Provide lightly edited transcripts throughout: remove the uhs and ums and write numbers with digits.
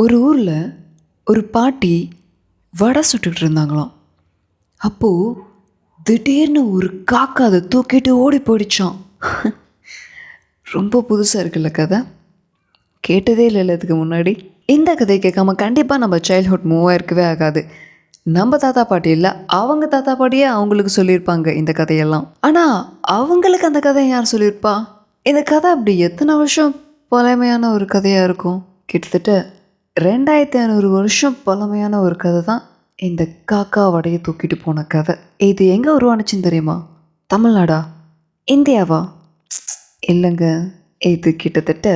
ஒரு ஊரில் ஒரு பாட்டி வடை சுட்டுக்கிட்டு இருந்தாங்களாம். அப்போது திடீர்னு ஒரு காக்கா அதை தூக்கிட்டு ஓடி போயிடுச்சான். ரொம்ப புதுசாக இருக்குல்ல கதை. கேட்டதே இல்லை இதுக்கு முன்னாடி. இந்த கதையை கேட்காம கண்டிப்பாக நம்ம சைல்ட்ஹுட் மூவ் ஆயிருக்கவே ஆகாது. நம்ம தாத்தா பாட்டி இல்லை, அவங்க தாத்தா பாட்டியே அவங்களுக்கு சொல்லியிருப்பாங்க இந்த கதையெல்லாம். ஆனால் அவங்களுக்கு அந்த கதையை யார் சொல்லியிருப்பா? இந்த கதை அப்படி எத்தனை வருஷம் பழமையான ஒரு கதையாக இருக்கும்? கிட்டத்தட்ட 2500 வருஷம் பழமையான ஒரு கதை தான் இந்த காக்கா வடையை தூக்கிட்டு போன கதை. இது எங்கே உருவானுச்சுன்னு தெரியுமா? தமிழ்நாடா? இந்தியாவா? இல்லைங்க, இது கிட்டத்தட்ட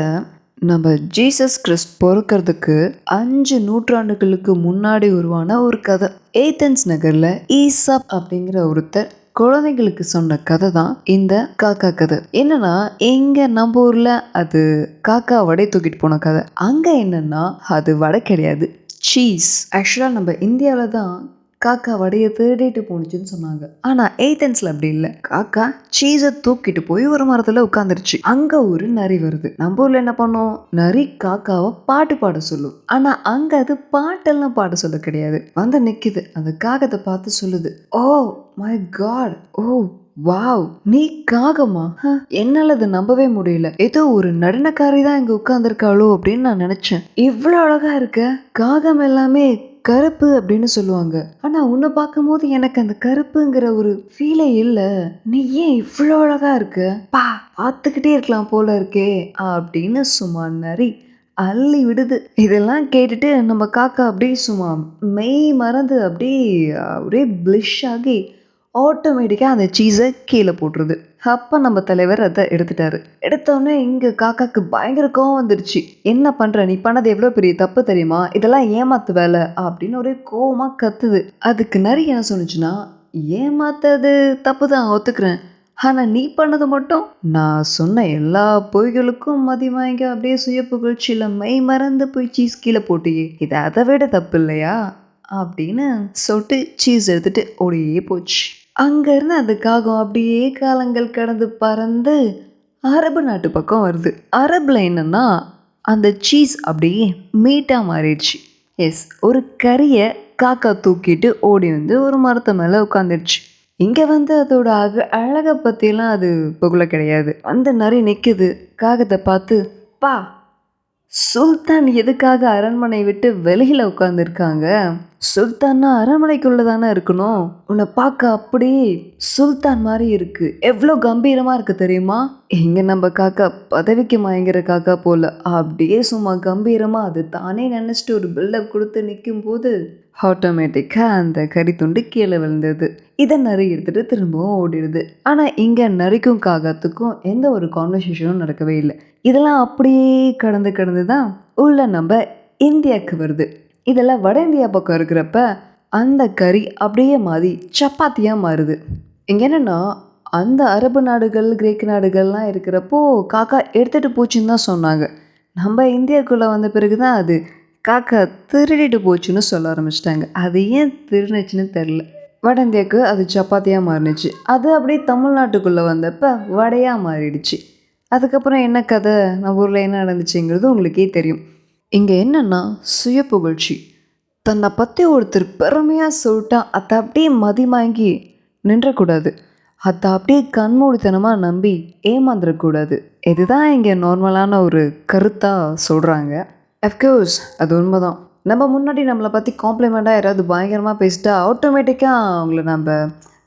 நம்ம ஜீசஸ் கிறிஸ்ட் பிறக்கிறதுக்கு 5 நூற்றாண்டுகளுக்கு முன்னாடி உருவான ஒரு கதை. ஏத்தன்ஸ் நகரில் ஈசாப் அப்படிங்கிற ஒருத்தர் குழந்தைங்களுக்கு சொன்ன கதை தான் இந்த காக்கா கதை. என்னன்னா, இங்கே நம்ம ஊரில் அது காக்கா வடை தூக்கிட்டு போன கதை. அங்கே என்னன்னா, அது வடை கிடையாது, சீஸ். ஆக்சுவலாக நம்ம இந்தியாவில் தான் காக்கா வடையை திருடிட்டு போணுச்சுன்னு சொன்னாங்க. ஆனால் ஏத்தன்ஸில் அப்படி இல்லை. காக்கா சீஸை தூக்கிட்டு போய் ஒரு மரத்தில் உட்காந்துருச்சு. அங்கே ஒரு நரி வருது. நம்ம ஊரில் என்ன பண்ணோம்? நரி காக்காவை பாட்டு பாட சொல்லும். ஆனால் அங்கே அது பாட்டெல்லாம் பாட சொல்ல கிடையாது. வந்து நிற்குது. அந்த காகத்தை பார்த்து சொல்லுது, oh my God, oh wow, நீ காகமா? என்னால அதை நம்பவே முடியல. ஏதோ ஒரு நடனக்காரி தான் இங்க உட்கார்ந்துருக்காளோ அப்படின்னு நான் நினைச்சேன். இவ்வளோ அழகா இருக்க. காகம் எல்லாமே கருப்பு அப்படின்னு சொல்லுவாங்க, ஆனா உன்னை பார்க்கும் போது எனக்கு அந்த கருப்புங்கிற ஒரு ஃபீலே இல்ல. நீ ஏன் இவ்வளோ அழகா இருக்க? பார்த்துக்கிட்டே இருக்கலாம் போல இருக்கே அப்படின்னு சும்மா நரி அள்ளி விடுது. இதெல்லாம் கேட்டுட்டு நம்ம காக்கா அப்படியே சும்மா மெய் மறந்து அப்படியே பிளிஷ் ஆகி ஆட்டோமேட்டிக்காக அந்த சீஸை கீழே போட்டுருது. அப்போ நம்ம தலைவர் அதை எடுத்துட்டாரு. எடுத்தோடனே இங்கே காக்காக்கு பயங்கர கோவம் வந்துடுச்சு. என்ன பண்ணுற, நீ பண்ணது எவ்வளோ பெரிய தப்பு தெரியுமா, இதெல்லாம் ஏமாத்து வேலை அப்படின்னு ஒரே கோவமாக கத்துது. அதுக்கு நிறைய என்ன சொன்னுச்சுன்னா, ஏமாத்தது தப்பு தான், ஒத்துக்கிறேன். ஆனால் நீ பண்ணது மட்டும், நான் சொன்ன எல்லா பொய்களுக்கும் மதி வாங்கி அப்படியே சுய புகழ்ச்சியில் மெய் மறந்து போய் சீஸ் கீழே போட்டியே, இது அதை விட தப்பு இல்லையா அப்படின்னு சொல்லிட்டு சீஸ் எடுத்துட்டு ஓடியே போச்சு. அங்கேருந்து அந்த காகம் அப்படியே காலங்கள் கடந்து பறந்து அரபு நாட்டு பக்கம் வருது. அரபில் என்னன்னா, அந்த சீஸ் அப்படியே மீட்டாக மாறிடுச்சு. எஸ், ஒரு கறியை காக்கா தூக்கிட்டு ஓடி வந்து ஒரு மரத்து மேலே உட்காந்துடுச்சு. இங்கே வந்து அதோட அழகை பற்றிலாம் அது புகழ கிடையாது. அந்த நிறைய நிற்குது. காகத்தை பார்த்து, பா சுல்தான் எதுக்காக அரண்மனை விட்டு வெளியில் உட்காந்துருக்காங்க? சுல்தான்னா அரண்மனைக்குள்ளே தானே இருக்கணும். உன்னை பார்க்க அப்படியே சுல்தான் மாதிரி இருக்கு. எவ்வளோ கம்பீரமாக இருக்குது தெரியுமா? இங்கே நம்ம காக்கா பதவிக்கு மயங்கிற காக்கா போல் அப்படியே சும்மா கம்பீரமாக அது தானே நினச்சிட்டு ஒரு பில்டப் கொடுத்து நிற்கும் போது ஆட்டோமேட்டிக்காக அந்த கறி துண்டு கீழே விழுந்தது. இதை நரி எடுத்துகிட்டு திரும்பவும் ஓடிடுது. ஆனால் இங்கே நரிக்கும் காகத்துக்கும் எந்த ஒரு கான்வர்சேஷனும் நடக்கவே இல்லை. இதெல்லாம் அப்படியே கடந்து தான் உள்ள நம்ம இந்தியாவுக்கு வருது. இதெல்லாம் வட இந்தியா பக்கம் இருக்கிறப்ப அந்த கறி அப்படியே மாறி சப்பாத்தியாக மாறுது. இங்கே என்னென்னா, அந்த அரபு நாடுகள் கிரேக்க நாடுகள்லாம் இருக்கிறப்போ காக்கா எடுத்துகிட்டு போச்சுன்னு தான் சொன்னாங்க. நம்ம இந்தியாவுக்குள்ளே வந்த பிறகு தான் அது காக்கா திருடிட்டு போச்சுன்னு சொல்ல ஆரம்பிச்சிட்டாங்க. அது ஏன் திருடுச்சுன்னு தெரில. வட இந்தியாவுக்கு அது சப்பாத்தியாக மாறினுச்சு. அது அப்படியே தமிழ்நாட்டுக்குள்ளே வந்தப்போ வடையாக மாறிடுச்சு. அதுக்கப்புறம் என்ன கதை, நம்ம ஊரில் என்ன நடந்துச்சுங்கிறது உங்களுக்கே தெரியும். இங்கே என்னென்னா, சுய புகழ்ச்சி. தன்னை பற்றி ஒருத்தர் பெருமையாக சொல்லிட்டா அதை அப்படியே மதிமாங்கி நின்றக்கூடாது. அதை அப்படியே கண்மூடித்தனமாக நம்பி ஏமாந்துடக்கூடாது. இதுதான் இங்கே நார்மலான ஒரு கருத்தாக சொல்கிறாங்க. அஃப்கோர்ஸ் அது உண்மைதான். நம்ம முன்னாடி நம்மளை பற்றி காம்ப்ளிமெண்ட்டாக யாராவது பயங்கரமாக பேசிட்டா ஆட்டோமேட்டிக்காக அவங்கள நம்ம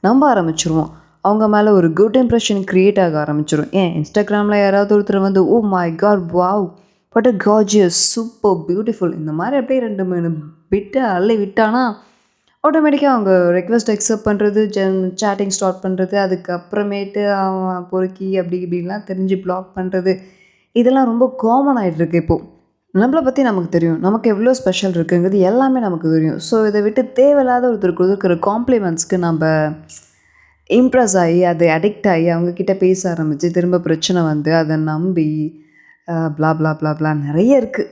நம்ப ஆரம்பிச்சிருவோம். அவங்க மேலே ஒரு குட் இம்ப்ரெஷன் க்ரியேட் ஆக ஆரம்பிச்சிடும். ஏன் இன்ஸ்டாகிராமில் யாராவது ஒருத்தர் வந்து, oh my God wow but gorgeous super beautiful, இந்த மாதிரி அப்படியே 2-3 பிட்டு அள்ளி விட்டானா ஆட்டோமேட்டிக்காக அவங்க ரெக்வெஸ்ட் அக்செப்ட் பண்ணுறது, சேட்டிங் ஸ்டார்ட் பண்ணுறது, அதுக்கப்புறமேட்டு அவன் பொறுக்கி அப்படி இப்படிலாம் தெரிஞ்சு பிளாக் பண்ணுறது, இதெல்லாம் ரொம்ப காமன் ஆகிட்டுருக்கு இப்போது. நம்மளை பற்றி நமக்கு தெரியும், நமக்கு எவ்வளோ ஸ்பெஷல் இருக்குங்கிறது எல்லாமே நமக்கு தெரியும். ஸோ இதை விட்டு தேவையில்லாத ஒருத்தருக்கு கொடுக்குற காம்ப்ளிமெண்ட்ஸ்க்கு நம்ம இம்ப்ரெஸ் ஆகி அதை அடிக்ட் ஆகி அவங்கக்கிட்ட பேச ஆரம்பித்து திரும்ப பிரச்சனை வந்து அதை நம்பி ப்ளா ப்ளா ப்ளா ப்ளா நிறைய இருக்குது.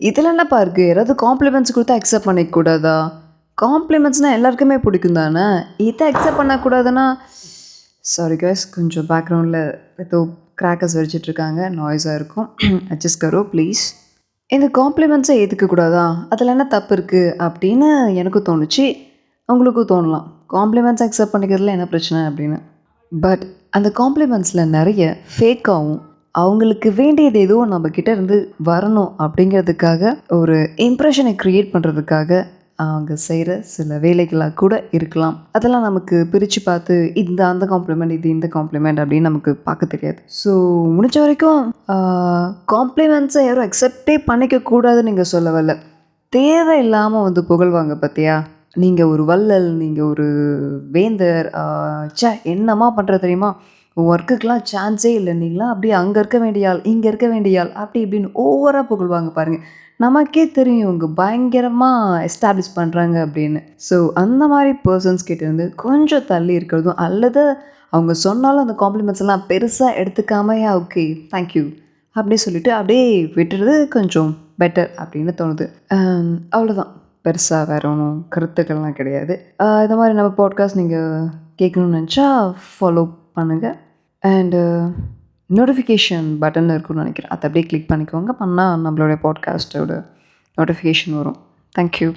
இதில் என்னப்பா இருக்குது? யாராவது காம்ப்ளிமெண்ட்ஸ் கொடுத்தா அக்செப்ட் பண்ணிக்கூடாதா? காம்ப்ளிமெண்ட்ஸ்னால் எல்லாருக்குமே பிடிக்கும் தானே. இதை அக்செப்ட் பண்ணக்கூடாதுன்னா, சாரி கைஸ், கொஞ்சம் பேக்ரவுண்டில் ஏதோ கிராக்கர்ஸ் வெடிச்சிட்ருக்காங்க, நாய்ஸாக இருக்கும். அட்ஜஸ்ட் கரோ ப்ளீஸ். இந்த காம்ப்ளிமெண்ட்ஸை ஏற்றுக்கக்கூடாதா? அதில் என்ன தப்பு இருக்குது அப்படின்னு எனக்கும் தோணுச்சு. உங்களுக்கும் தோணலாம். காம்ப்ளிமெண்ட்ஸ் அக்செப்ட் பண்ணிக்கிறதுல என்ன பிரச்சனை அப்படின்னு. பட் அந்த காம்ப்ளிமெண்ட்ஸில் நிறைய ஃபேக்காகவும் அவங்களுக்கு வேண்டியது ஏதோ நம்மக்கிட்ட இருந்து வரணும் அப்படிங்கிறதுக்காக ஒரு இம்ப்ரெஷனை க்ரியேட் பண்ணுறதுக்காக அவங்க செய்கிற சில வேலைகளாக கூட இருக்கலாம். அதெல்லாம் நமக்கு பிரித்து பார்த்து அந்த காம்ப்ளிமெண்ட் இது இந்த காம்ப்ளிமெண்ட் அப்படின்னு நமக்கு பார்க்க தெரியாது. ஸோ முடிஞ்ச வரைக்கும் காம்ப்ளிமெண்ட்ஸை யாரும் அக்செப்டே பண்ணிக்கக்கூடாதுன்னு நீங்கள் சொல்ல வரல. தேவையில்லாமல் வந்து புகழ்வாங்க பார்த்தியா? நீங்கள் ஒரு வள்ளல், நீங்கள் ஒரு வேந்தர், என்னம்மா பண்ணுற தெரியுமா? ஒர்க்குக்கெலாம் சான்ஸே இல்லை, நீங்களாம் அப்படியே அங்கே இருக்க வேண்டிய ஆள், இங்கே இருக்க வேண்டிய ஆள், அப்படி இப்படின்னு ஓவராக புகழ்வாங்க பாருங்கள். நமக்கே தெரியும் இவங்க பயங்கரமாக எஸ்டாப்ளிஷ் பண்ணுறாங்க அப்படின்னு. ஸோ அந்த மாதிரி பர்சன்ஸ் கிட்டேருந்து கொஞ்சம் தள்ளி இருக்கிறதும், அல்லது அவங்க சொன்னாலும் அந்த காம்ப்ளிமெண்ட்ஸ் எல்லாம் பெருசாக எடுத்துக்காமையா ஓகே தேங்க்யூ அப்படி சொல்லிவிட்டு அப்படியே விட்டுறது கொஞ்சம் பெட்டர் அப்படின்னு தோணுது. அவ்வளோதான். பெருசாக வேறு ஒன்றும் கருத்துக்கள்லாம் கிடையாது. இந்த மாதிரி நம்ம பாட்காஸ்ட் நீங்கள் கேட்கணும்னு நினச்சா ஃபாலோ பண்ணுங்கள். அண்டு நோட்டிஃபிகேஷன் பட்டன் இருக்குன்னு நினைக்கிறேன். அதை அப்படியே கிளிக் பண்ணிக்கோங்க. பண்ணால் நம்மளுடைய பாட்காஸ்ட்டோட நோட்டிஃபிகேஷன் வரும். தேங்க்யூ.